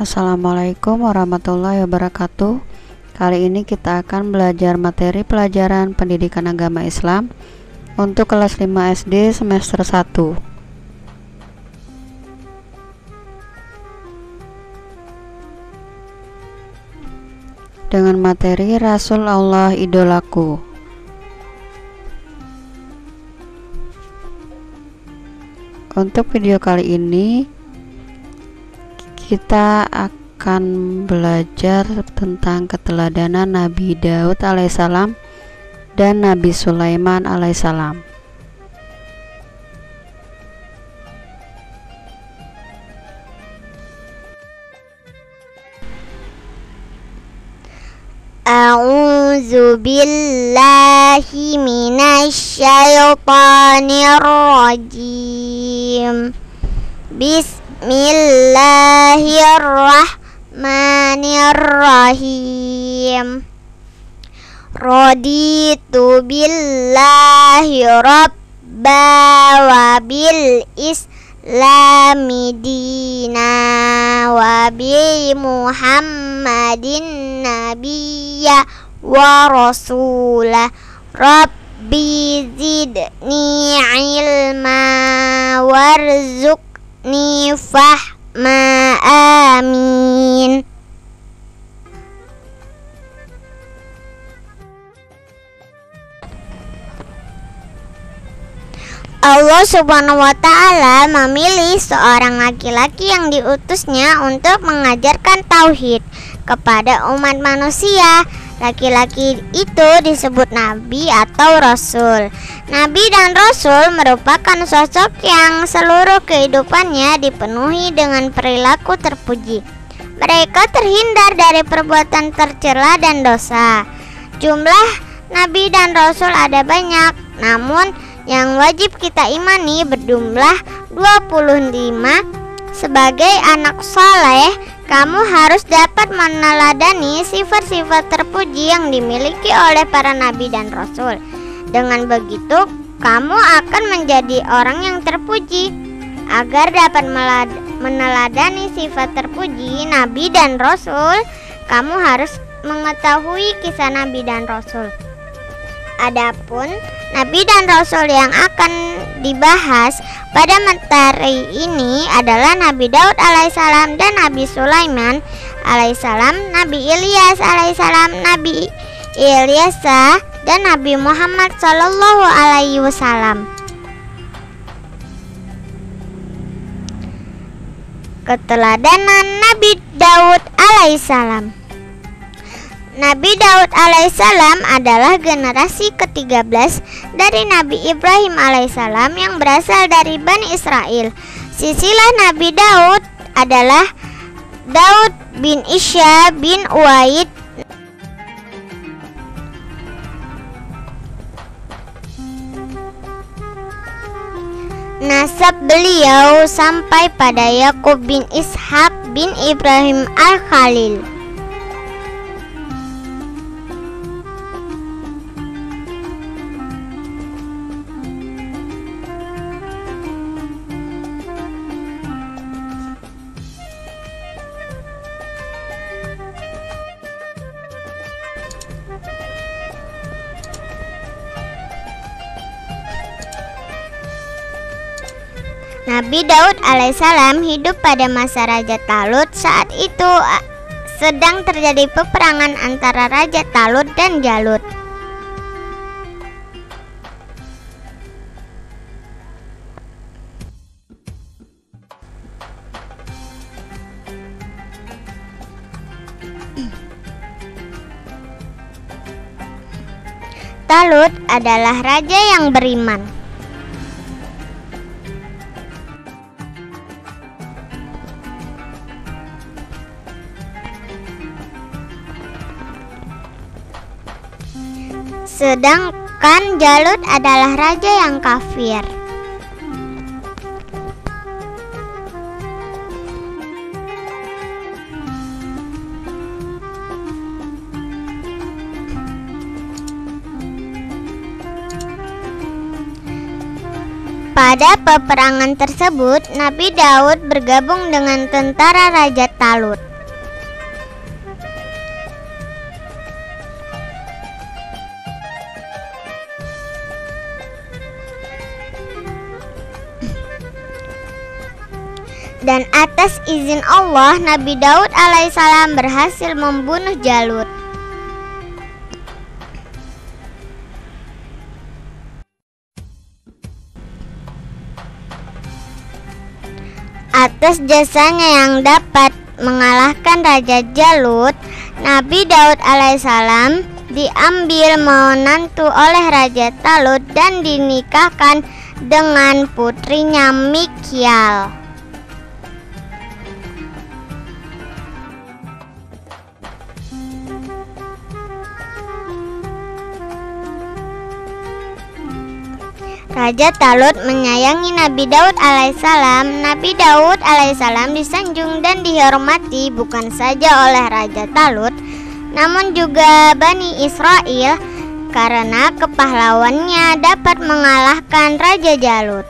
Assalamualaikum warahmatullahi wabarakatuh. Kali ini kita akan belajar materi pelajaran pendidikan agama Islam untuk kelas 5 SD semester 1. Dengan materi Rasul Allah idolaku. Untuk video kali ini kita akan belajar tentang keteladanan Nabi Daud alaihissalam dan Nabi Sulaiman alaihissalam. A'udzu billahi minasy syaithanir rajim. Bismillahirrahmanirrahim. Raditu billahi rabba wa bil islami dina wa bi Muhammadin nabiyya wa rasulah. Rabbi zidni ilma warzuqni fahma. Amin. Allah Subhanahu wa Ta'ala memilih seorang laki-laki yang diutusnya untuk mengajarkan tauhid kepada umat manusia. Laki-laki itu disebut nabi atau rasul. Nabi dan rasul merupakan sosok yang seluruh kehidupannya dipenuhi dengan perilaku terpuji. Mereka terhindar dari perbuatan tercela dan dosa. Jumlah nabi dan rasul ada banyak, namun yang wajib kita imani berjumlah 25. Sebagai anak saleh, kamu harus dapat meneladani sifat-sifat terpuji yang dimiliki oleh para nabi dan rasul. Dengan begitu, kamu akan menjadi orang yang terpuji. Agar dapat meneladani sifat terpuji nabi dan rasul, kamu harus mengetahui kisah nabi dan rasul. Adapun nabi dan rasul yang akan dibahas pada materi ini adalah Nabi Daud alaihissalam dan Nabi Sulaiman alaihissalam, Nabi Ilyas alaihissalam, Nabi Ilyasa dan Nabi Muhammad sallallahu alaihi wasallam. Keteladanan Nabi Daud alaihissalam. Nabi Daud alaihissalam adalah generasi ke-13 dari Nabi Ibrahim alaihissalam yang berasal dari Bani Israel. Silsilah Nabi Daud adalah Daud bin Isya bin Uwaid, nasab beliau sampai pada Yakub bin Ishak bin Ibrahim al-Khalil. Nabi Daud alaihissalam hidup pada masa Raja Talut. Saat itu sedang terjadi peperangan antara Raja Talut dan Jalut. Talut adalah raja yang beriman. Sedangkan Jalut adalah raja yang kafir. Pada peperangan tersebut, Nabi Daud bergabung dengan tentara Raja Talut. Dan atas izin Allah, Nabi Daud alaihissalam berhasil membunuh Jalut. Atas jasanya yang dapat mengalahkan Raja Jalut, Nabi Daud alaihissalam diambil menantu oleh Raja Talut dan dinikahkan dengan putrinya Mikyal. Raja Talut menyayangi Nabi Daud alaihissalam. Nabi Daud alaihissalam disanjung dan dihormati bukan saja oleh Raja Talut, namun juga Bani Israel karena kepahlawannya dapat mengalahkan Raja Jalut.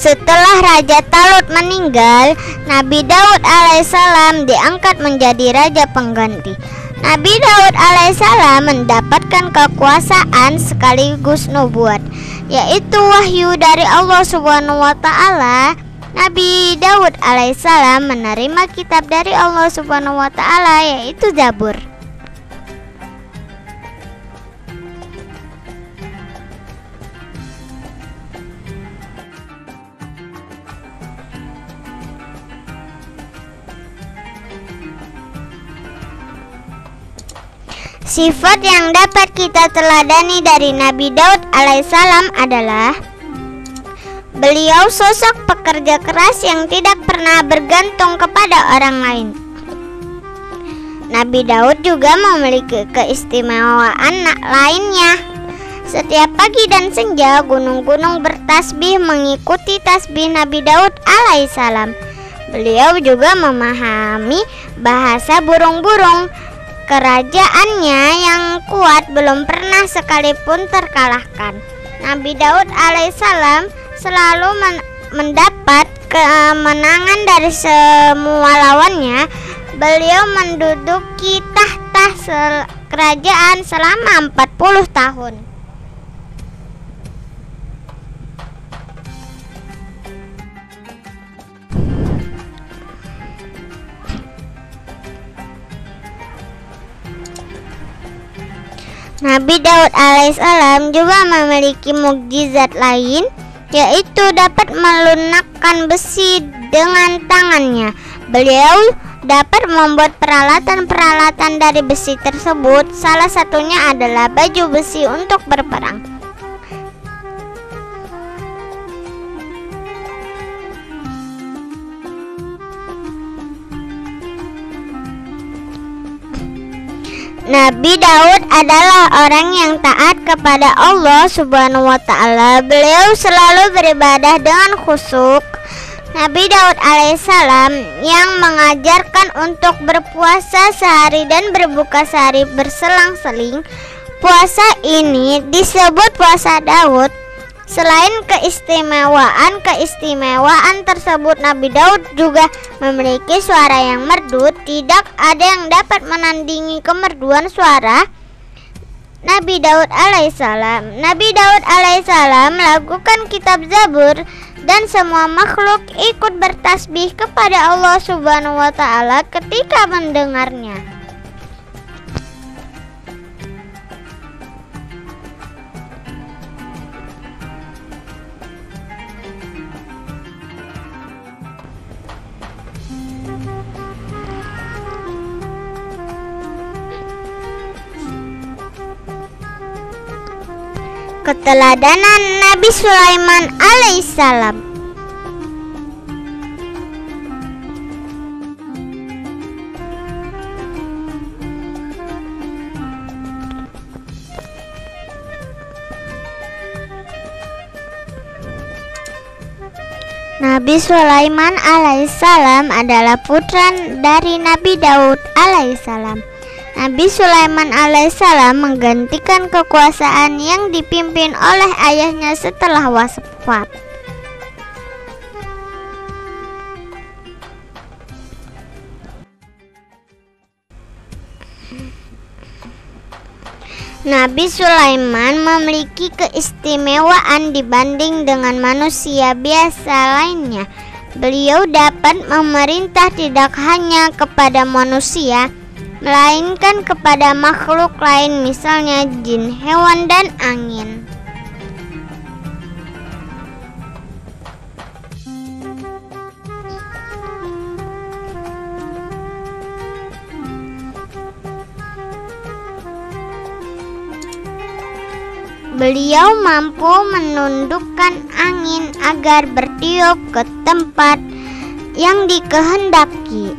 Setelah Raja Talut meninggal, Nabi Daud alaihissalam diangkat menjadi raja pengganti. Nabi Daud alaihissalam mendapatkan kekuasaan sekaligus nubuat, yaitu wahyu dari Allah Subhanahu wa taala. Nabi Daud alaihissalam menerima kitab dari Allah Subhanahu wa taala, yaitu Zabur. Sifat yang dapat kita teladani dari Nabi Daud alaihissalam adalah beliau sosok pekerja keras yang tidak pernah bergantung kepada orang lain. Nabi Daud juga memiliki keistimewaan lainnya. Setiap pagi dan senja, gunung-gunung bertasbih mengikuti tasbih Nabi Daud alaihissalam. Beliau juga memahami bahasa burung-burung. Kerajaannya yang kuat belum pernah sekalipun terkalahkan. Nabi Daud alaihissalam selalu mendapat kemenangan dari semua lawannya. Beliau menduduki tahta kerajaan selama 40 tahun. Nabi Daud alaihissalam juga memiliki mukjizat lain, yaitu dapat melunakkan besi dengan tangannya. Beliau dapat membuat peralatan-peralatan dari besi tersebut. Salah satunya adalah baju besi untuk berperang. Nabi Daud adalah orang yang taat kepada Allah Subhanahu wa taala. Beliau selalu beribadah dengan khusyuk. Nabi Daud alaihissalam yang mengajarkan untuk berpuasa sehari dan berbuka sehari berselang-seling. Puasa ini disebut puasa Daud. Selain keistimewaan tersebut, Nabi Daud juga memiliki suara yang merdu. Tidak ada yang dapat menandingi kemerduan suara Nabi Daud alaihissalam. Nabi Daud alaihissalam melakukan kitab Zabur dan semua makhluk ikut bertasbih kepada Allah Subhanahu wa taala ketika mendengarnya. Keteladanan Nabi Sulaiman alaihissalam. Nabi Sulaiman alaihissalam adalah putra dari Nabi Daud alaihissalam. Nabi Sulaiman alaihissalam menggantikan kekuasaan yang dipimpin oleh ayahnya setelah wafat. Nabi Sulaiman memiliki keistimewaan dibanding dengan manusia biasa lainnya. Beliau dapat memerintah tidak hanya kepada manusia, melainkan kepada makhluk lain, misalnya jin, hewan, dan angin. Beliau mampu menundukkan angin agar bertiup ke tempat yang dikehendaki.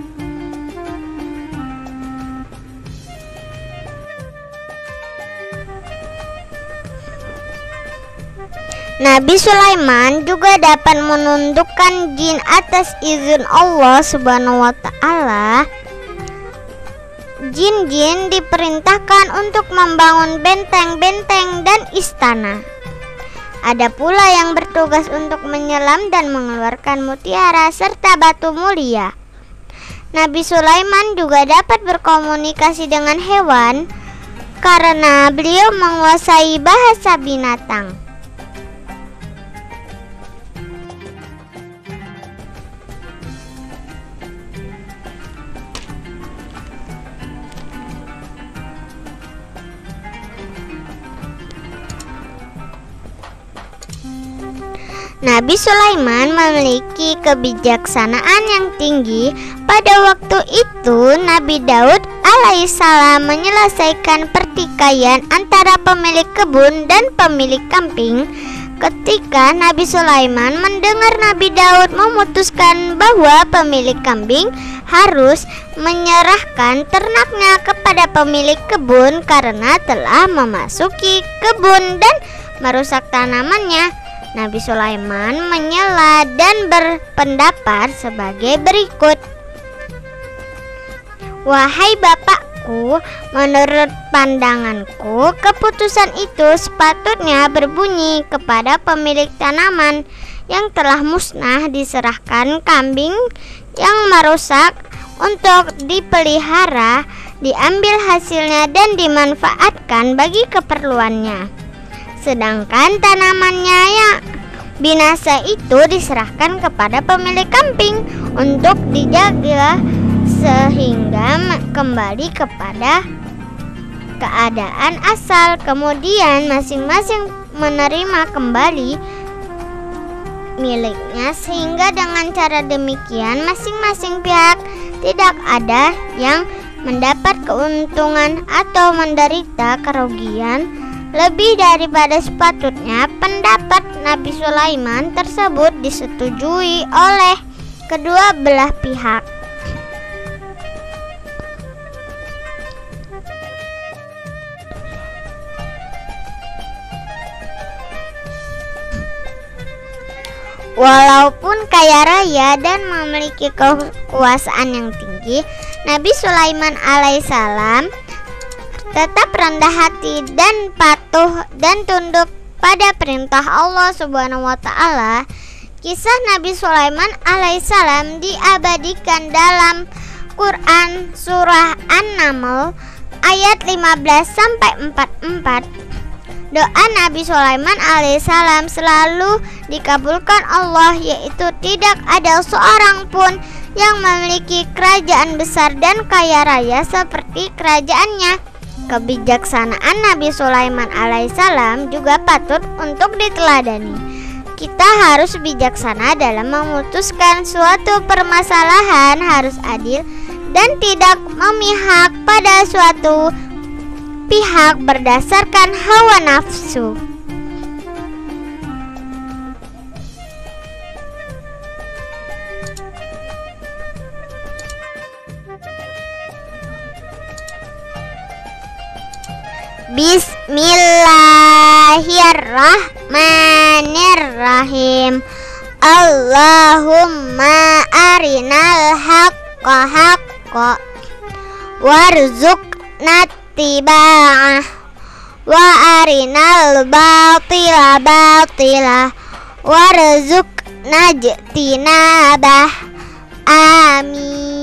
Nabi Sulaiman juga dapat menundukkan jin atas izin Allah Subhanahu wa Ta'ala. Jin-jin diperintahkan untuk membangun benteng-benteng dan istana. Ada pula yang bertugas untuk menyelam dan mengeluarkan mutiara serta batu mulia. Nabi Sulaiman juga dapat berkomunikasi dengan hewan karena beliau menguasai bahasa binatang. Nabi Sulaiman memiliki kebijaksanaan yang tinggi. Pada waktu itu Nabi Daud alaihissalam menyelesaikan pertikaian antara pemilik kebun dan pemilik kambing. Ketika Nabi Sulaiman mendengar Nabi Daud memutuskan bahwa pemilik kambing harus menyerahkan ternaknya kepada pemilik kebun karena telah memasuki kebun dan merusak tanamannya, Nabi Sulaiman menyela dan berpendapat sebagai berikut. Wahai bapakku, menurut pandanganku, keputusan itu sepatutnya berbunyi kepada pemilik tanaman yang telah musnah diserahkan kambing yang merusak untuk dipelihara, diambil hasilnya dan dimanfaatkan bagi keperluannya. Sedangkan tanamannya yang binasa itu diserahkan kepada pemilik kambing untuk dijaga sehingga kembali kepada keadaan asal. Kemudian masing-masing menerima kembali miliknya, sehingga dengan cara demikian masing-masing pihak tidak ada yang mendapat keuntungan atau menderita kerugian lebih daripada sepatutnya. Pendapat Nabi Sulaiman tersebut disetujui oleh kedua belah pihak. Walaupun kaya raya dan memiliki kekuasaan yang tinggi, Nabi Sulaiman alaihissalam tetap rendah hati dan patuh dan tunduk pada perintah Allah Subhanahu wa Ta'ala. Kisah Nabi Sulaiman alaihissalam diabadikan dalam Quran surah An-Naml ayat 15-44. Doa Nabi Sulaiman alaihissalam selalu dikabulkan Allah, yaitu tidak ada seorang pun yang memiliki kerajaan besar dan kaya raya seperti kerajaannya. Kebijaksanaan Nabi Sulaiman alaihissalam juga patut untuk diteladani. Kita harus bijaksana dalam memutuskan suatu permasalahan, harus adil dan tidak memihak pada suatu pihak berdasarkan hawa nafsu. Bismillahirrahmanirrahim. Allahumma arinal haqqa haqqa warzuqna tiba'ah wa arinal batila batila warzuqna jtinabah. Amin.